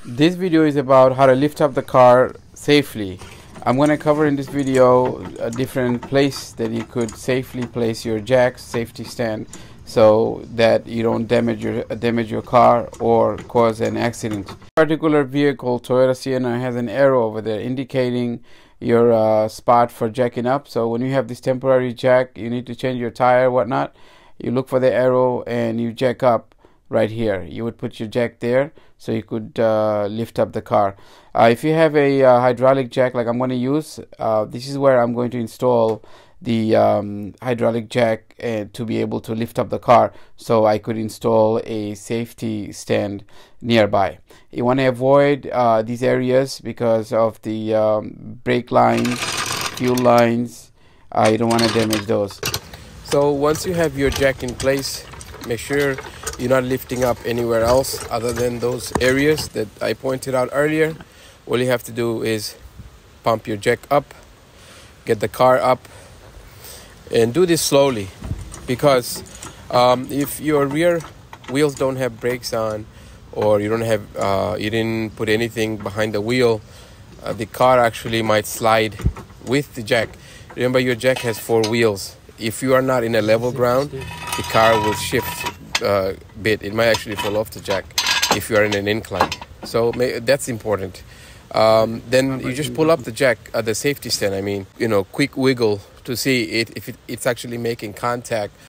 This video is about how to lift up the car safely. I'm going to cover in this video a different place that you could safely place your jack safety stand so that you don't damage your car or cause an accident. This particular vehicle, Toyota Sienna, has an arrow over there indicating your spot for jacking up. So when you have this temporary jack, you need to change your tire, whatnot, you look for the arrow and you jack up right here. You would put your jack there so you could lift up the car. If you have a hydraulic jack like I'm going to use, this is where I'm going to install the hydraulic jack to be able to lift up the car, so I could install a safety stand nearby. You want to avoid these areas because of the brake lines, fuel lines. You don't want to damage those. So once you have your jack in place, make sure you're not lifting up anywhere else other than those areas that I pointed out earlier. All you have to do is pump your jack up, get the car up, and do this slowly, because if your rear wheels don't have brakes on, or you didn't put anything behind the wheel, the car actually might slide with the jack. Remember, your jack has 4 wheels. If you are not in a level ground, the car will shift a bit. It might actually fall off the jack if you are in an incline. So that's important. Then you just pull up the jack, the safety stand. Quick wiggle to see if it's actually making contact